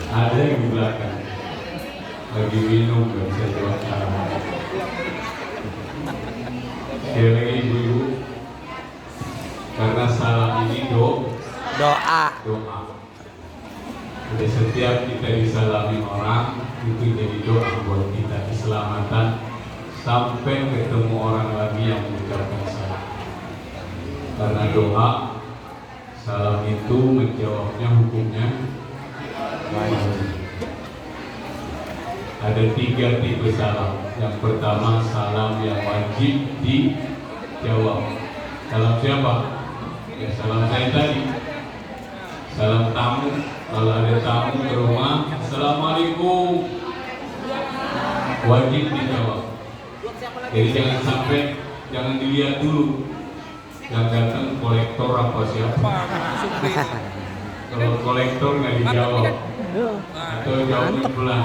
Ada yang di belakang lagi minum, gak bisa jawab salam. Sekali lagi ibu-ibu, karena salam ini doa. Jadi setiap kita disalami orang itu jadi doa buat kita keselamatan sampai ketemu orang lagi yang mengucapkan salam. Karena doa, salam itu menjawabnya hukumnya wajib. Ada 3 tipe salam. Yang pertama salam yang wajib dijawab. Salam siapa? Ya salam saya tadi. Salam tamu. Kalau ada tamu ke rumah, Assalamualaikum, wajib dijawab. Jadi jangan dilihat dulu yang datang kolektor apa siapa. Kalau kolektor nggak dijawab atau jawabnya pelan,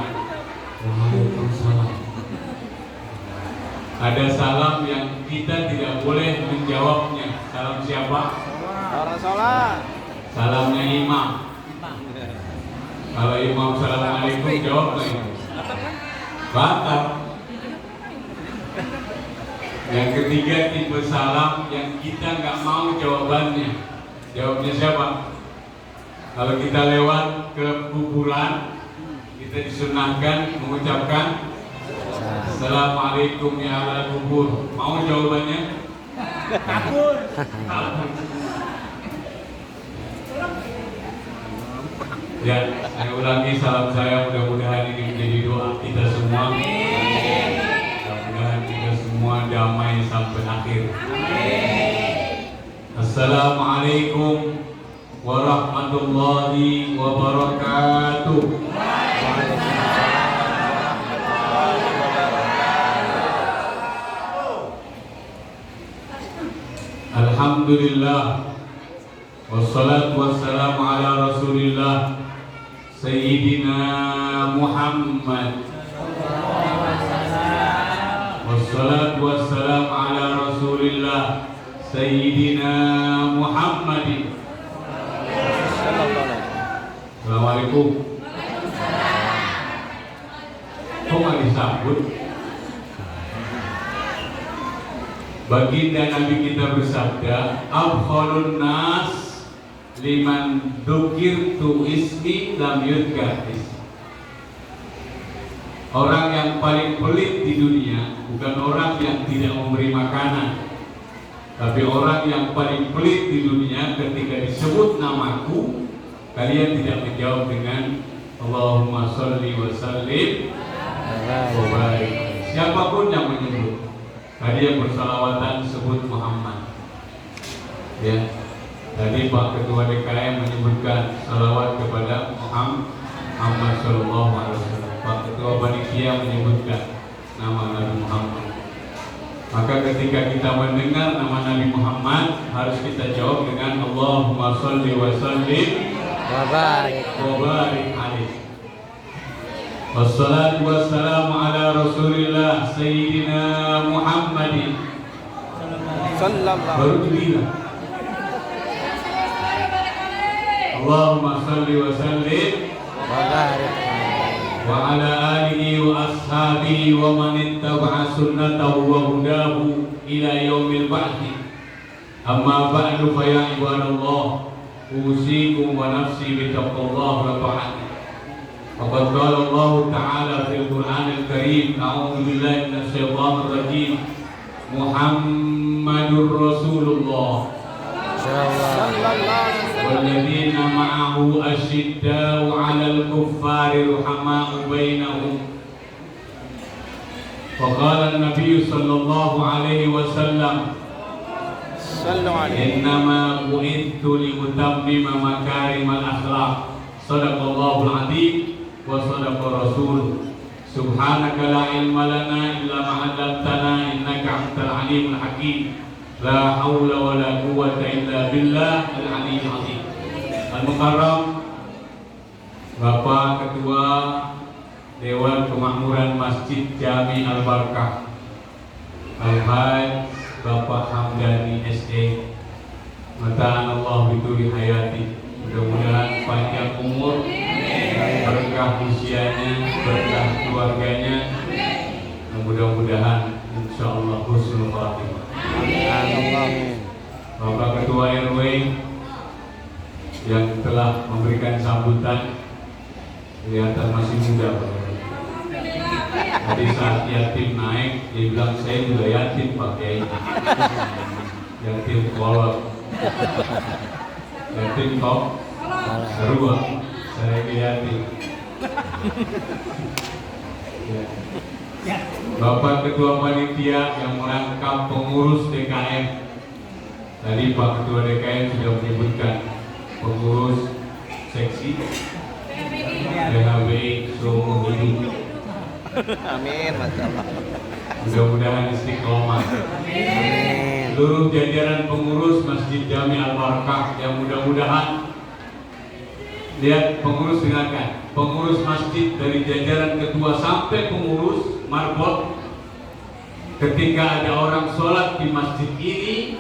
Waalaikumsalam. Ada salam yang kita tidak boleh menjawabnya. Salam siapa? Orang sholat. Salamnya imam. Kalau imam Assalamualaikum jawab lagi batal. Yang ketiga tipe salam yang kita nggak mau jawabannya. Jawabnya siapa? Kalau kita lewat ke kuburan, kita disunahkan mengucapkan Assalamualaikum ya ala kubur. Mau jawabannya? Kabur. Ya, saya ulangi salam saya, mudah-mudahan ini menjadi doa kita semua. Mudah-mudahan kita semua damai sampai akhir. Assalamualaikum warahmatullahi wabarakatuh. Alhamdulillah, wassalatu wassalamu ala rasulillah Sayyidina Muhammad. Wassalatu wassalamu ala rasulillah Sayyidina Muhammadin. Assalamualaikum. Kok nggak disambut? Baginda Nabi kita bersabda, Afdhalun nas liman dzukirtu ismi lam yudkar ismi. Orang yang paling pelit di dunia bukan orang yang tidak memberi makanan, tapi orang yang paling pelit di dunia ketika disebut namaku, kalian tidak menjawab dengan Allahumma sholli wa sallim wa barik. Siapapun yang menyebut, tadi yang bersalawatan sebut Muhammad. Ya. Tadi Pak Ketua DKM menyebutkan salawat kepada Muhammad Sallallahu Alaihi Wasallam. Pak Ketua Panitia menyebutkan nama Nabi Muhammad. Maka ketika kita mendengar nama Nabi Muhammad, harus kita jawab dengan Allahumma sholli wa sallim wa barik alaihi. Wassalatu wassalamu ala Rasulillah Sayyidina Muhammadin sallallahu alaihi wasallam. Allahumma salli wa sallim wa barik wa ala alihi wa ashabihi wa man ittaba'a sunnatahu wa hudahu ila yaumil ba'thi. Amma ba'du fa ya ibadallah, usikum wa nafsi bi taqwallah wa ta'ati. Faqad qala Allah ta'ala fil Qur'anil Karim, a'udzu billahi minasy syaithanir rajim. Muhammadur Rasulullah والذين معه أشداء على الكفار رحماء بينهم. وقال النبي صلى الله عليه وسلم إنما بعثت لأتمم مكارم الأخلاق. صدق الله العظيم وصدق رسوله. سبحانك لا علم لنا إلا ما علمتنا إنك أنت العليم الحكيم. La haula wa la quwwata illa billah al-aliyyil azim. Al-Mukarram Bapak Ketua Dewan Kemakmuran Masjid Jami Al-Barakah Al-Haj Bapak Hamdani SD, Mata'an Allah bituri hayati. Mudah-mudahan panjang umur berkah usianya, berkah keluarganya. Mudah-mudahan insya Allah husnul khatimah. Amin. Bapak Ketua RW yang telah memberikan sambutan, kelihatan masih muda Pak. Tadi saat yatim naik, dia bilang saya juga yatim Pak Kiai. Yatim kolot, yatim kok seru Pak. Saya yatim. Ya. Bapak Ketua Panitia yang merangkap pengurus DKM. Tadi Pak Ketua DKM sudah menyebutkan pengurus seksi DHBI seumur hidup. Amin, masyaallah. Mudah-mudahan istiqomah. Amin. Seluruh jajaran pengurus Masjid Jami Al-Barakah yang mudah-mudahan, lihat pengurus, dengarkan, pengurus masjid dari jajaran ketua sampai pengurus marbot, ketika ada orang sholat di masjid ini,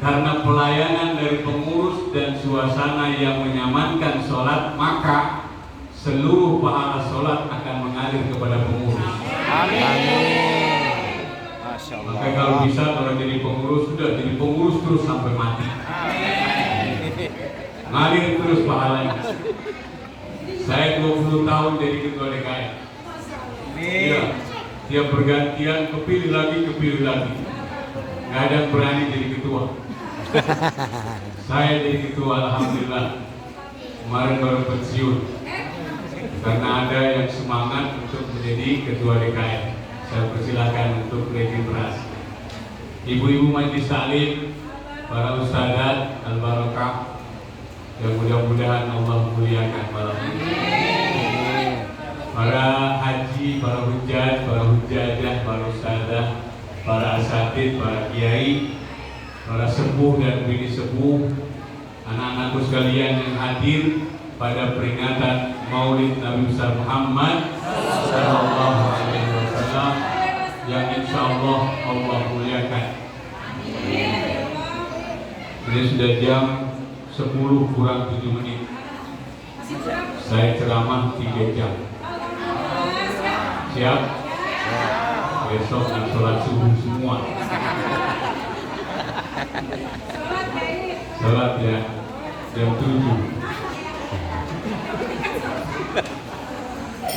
karena pelayanan dari pengurus dan suasana yang menyamankan sholat, maka seluruh pahala sholat akan mengalir kepada pengurus. Amin. Masya Allah. Maka kalau bisa, kalau jadi pengurus, sudah jadi pengurus terus sampai mati. Ngalir terus pahalanya. Saya 20 tahun jadi ketua DKM. Iya, tiap bergantian kepilih lagi. Nggak ada yang berani jadi ketua. Saya jadi ketua, alhamdulillah. Kemarin baru pensiun. Karena ada yang semangat untuk menjadi ketua DKM. Saya persilakan untuk regenerasi. Ibu-ibu majelis taklim, para ustadzat al-barakah, yang mudah-mudahan Allah muliakan malam ini. Para haji, para hujjah, para hujjadah, para ustadzah, para asatidz, para kiai, para sepuh dan bini sepuh, anak-anakku sekalian yang hadir pada peringatan Maulid Nabi besar Muhammad Sallallahu Alaihi Wasallam yang insya Allah Allah muliakan. Ini sudah jam 10 kurang 7 menit. Saya ceramah 3 jam. Siap? Besok nak sholat subuh semua. Sholat ya jam 7.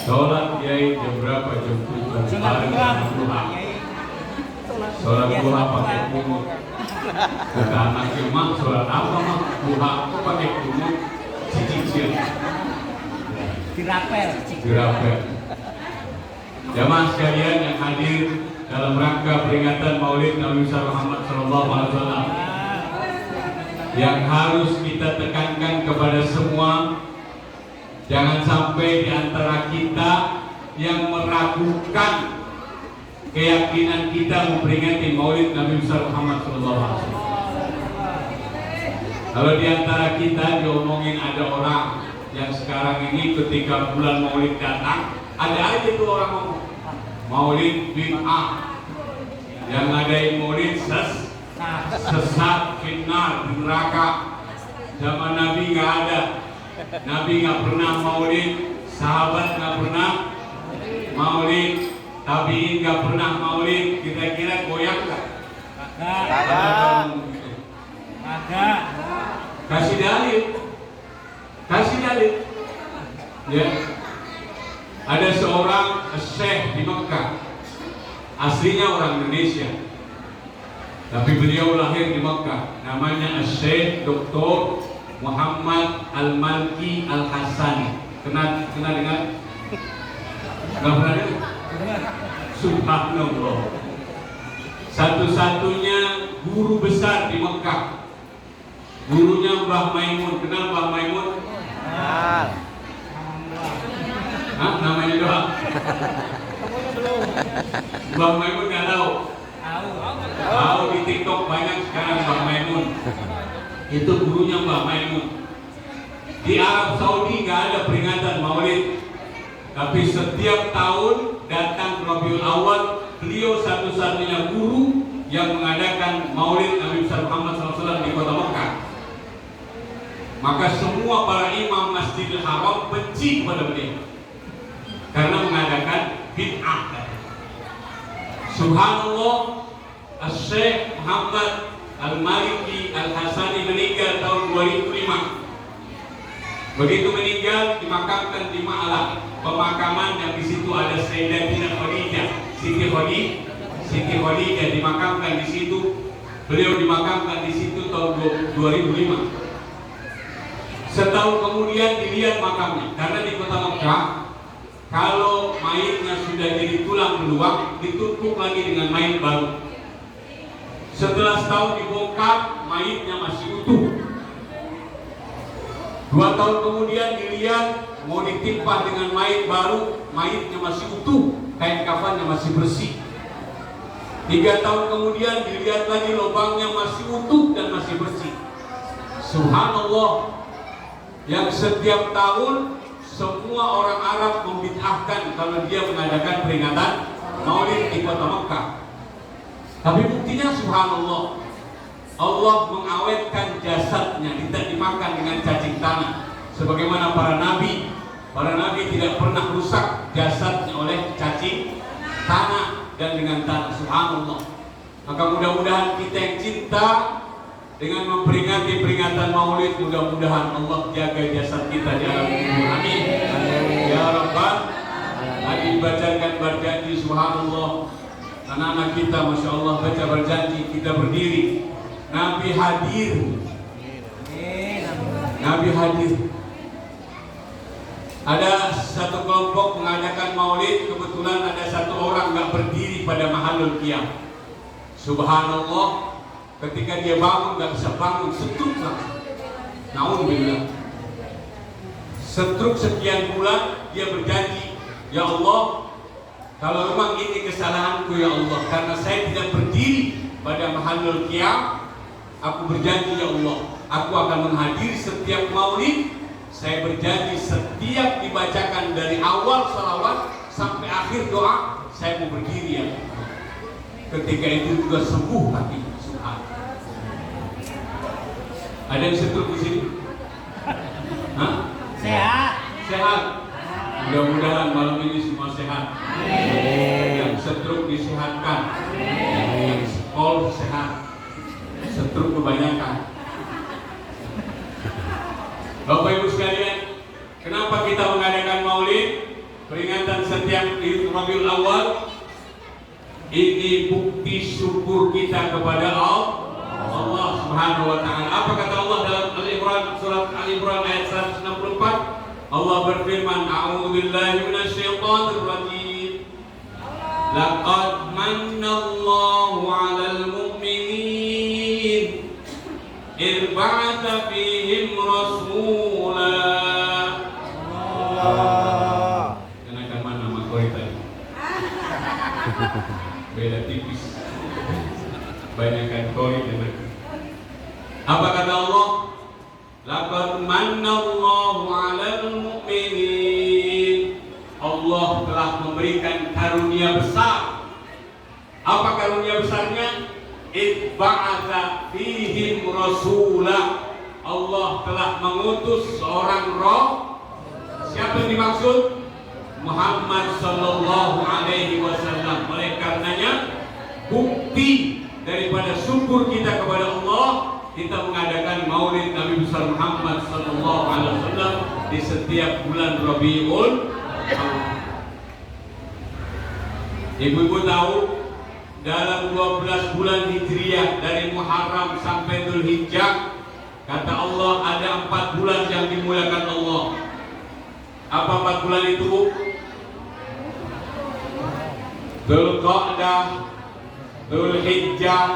Sholat kiai jam berapa? Jam 7. Kemarin jam duha. Sholat duha pakai kumut. Kata anaknya, mak sholat apa mak? Duha pakai kumut. Cicil. Dirapel. Jamaah sekalian yang hadir dalam rangka peringatan Maulid Nabi besar Muhammad Sallallahu Alaihi Wasallam, yang harus kita tekankan kepada semua, jangan sampai di antara kita yang meragukan keyakinan kita memperingati Maulid Nabi besar Muhammad Sallallahu Alaihi Wasallam. Kalau di antara kita diomongin ada orang yang sekarang ini ketika bulan Maulid datang, ada aja tuh orang ngomong Maulid bid'ah, yang ngadain Maulid sesat, finnar, di neraka. Zaman Nabi nggak ada, Nabi nggak pernah Maulid, sahabat nggak pernah Maulid, tabi'in nggak pernah Maulid. Kira-kira goyang nggak? Agak. Kasih dalil. Ya. Ada seorang syekh di Mekah, aslinya orang Indonesia, tapi beliau lahir di Mekah. Namanya Syekh Dr. Muhammad Al-Malki Al-Hasani. Kenal dengar? Nggak pernah dengar? Subhanallah. Satu-satunya guru besar di Mekah. Gurunya Mbah Maimun. Kenal Mbah Maimun? Hah? Namanya doang? Mbah Maimun nggak tahu? Tahu di TikTok banyak sekarang Mbah Maimun. Itu gurunya Mbah Maimun. Di Arab Saudi nggak ada peringatan Maulid, tapi setiap tahun datang Rabiul Awal, beliau satu-satunya guru yang mengadakan Maulid Nabi besar Muhammad SAW di kota Mekah. Maka semua para imam Masjidil Haram benci kepada beliau. karena mengadakan bid'ah. Subhanallah, Syekh Muhammad Al-Maliki Al-Hasani meninggal tahun 2005. Begitu meninggal dimakamkan di Ma'lah, pemakaman yang di situ ada Sayyidatina Khadijah, Siti Khadijah dimakamkan di situ. Beliau dimakamkan di situ tahun 2005. Setahun kemudian dilihat makamnya, karena di kota Mekah kalau mayitnya sudah jadi tulang beluak ditutup lagi dengan mayit baru. Setelah setahun dibongkar, mayitnya masih utuh. 2 tahun kemudian dilihat mau ditimpah dengan mayit baru, mayitnya masih utuh, kain kafannya masih bersih. 3 tahun kemudian dilihat lagi lubangnya masih utuh dan masih bersih. Subhanallah, yang setiap tahun semua orang Arab membid'ahkan kalau dia mengadakan peringatan Maulid di kota Mekah. Tapi buktinya subhanallah, Allah mengawetkan jasadnya, tidak dimakan dengan cacing tanah. Sebagaimana para nabi tidak pernah rusak jasadnya oleh cacing tanah dan dengan tanah. Subhanallah. Maka mudah-mudahan kita yang cinta dengan memperingati peringatan Maulid, mudah-mudahan Allah jaga jasad kita di alam kubur. Amin. Ya Rabbal. Tadi dibacakan berjanji, subhanallah. Anak-anak kita, masya Allah, baca berjanji, kita berdiri. Nabi hadir. Nabi hadir. Ada satu kelompok mengadakan Maulid, kebetulan ada satu orang nggak berdiri pada mahallul qiyam. Subhanallah. Ketika dia bangun, gak bisa bangun, setruk langsung. Naudzubillah. Setruk sekian bulan, dia berjanji, ya Allah, kalau memang ini kesalahanku ya Allah, karena saya tidak berdiri pada mahallul qiyam, aku berjanji ya Allah, aku akan menghadiri setiap maulid. Saya berjanji setiap dibacakan dari awal salawat sampai akhir doa, saya mau berdiri ya Allah. Ketika itu juga sembuh hatinya. Ada yang setruk di sini? Hah? Sehat. Sehat. Mudah-mudahan malam ini semua sehat. Yang setruk disehatkan. Yang all sehat. Setruk kebanyakan. Bapak Ibu sekalian, kenapa kita mengadakan Maulid? Peringatan setiap Rabiul Awal. Ini bukti syukur kita kepada Allah Subhanahu wa ta'ala. Apa kata Allah dalam Al-Imran, surat Al-Imran ayat 164? Allah berfirman, a'udzubillahi minasyaitonir rajim. Laqad manallahu 'alal mu'minin idh ba'atsa fihim rasula. Kenakan mana makoi tadi? Beda tipis. Banyakkan koi dan apa kata Allah? Laqad manallahu 'alal mu'minin. Allah telah memberikan karunia besar. Apa karunia besarnya? Idh ba'atsa fihim rasula. Allah telah mengutus seorang roh. Siapa yang dimaksud? Muhammad sallallahu alaihi wasallam. Oleh karenanya, bukti daripada syukur kita kepada Allah, kita mengadakan Maulid Nabi besar Muhammad sallallahu alaihi wasallam di setiap bulan Rabiul Awal. Ibu-ibu tahu, dalam 12 bulan Hijriah dari Muharram sampai Dzulhijjah, kata Allah ada 4 bulan yang dimuliakan Allah. Apa 4 bulan itu? Dzulqa'dah, Dzulhijjah,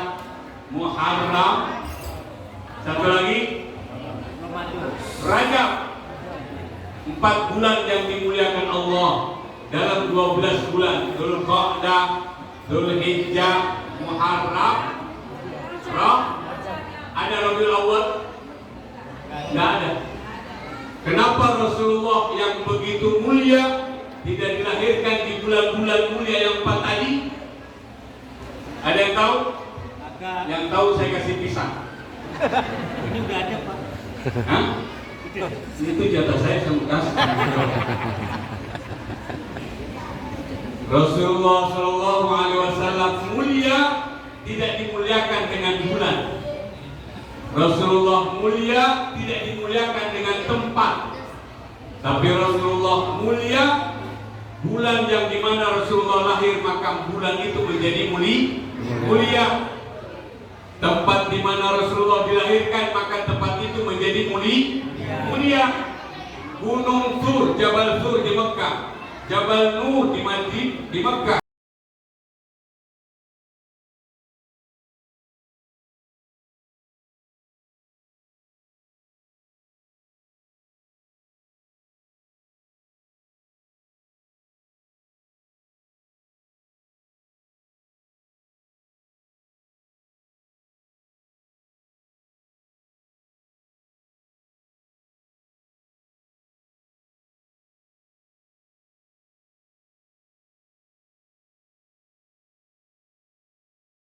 Muharram, satu lagi Rajab. 4 bulan yang dimuliakan Allah dalam 12 bulan. Dzulqa'dah, Dzulhijjah, Muharram, ada Rabiul Awal? Tidak ada. Kenapa Rasulullah yang begitu mulia tidak dilahirkan di bulan-bulan mulia yang 4 tadi? Ada yang tahu? Yang tahu saya kasih pisang. Ini udah ada, Pak. Hah? Itu jatah saya kasih. Rasulullah Shallallahu Alaihi Wasallam mulia tidak dimuliakan dengan bulan. Rasulullah mulia tidak dimuliakan dengan tempat, tapi Rasulullah mulia bulan yang dimana Rasulullah lahir, maka bulan itu menjadi mulia. Tempat dimana Rasulullah dilahirkan, maka tempat itu menjadi mulia. Gunung Sur, Jabal Sur di Mekah, Jabal Nur di Mekah.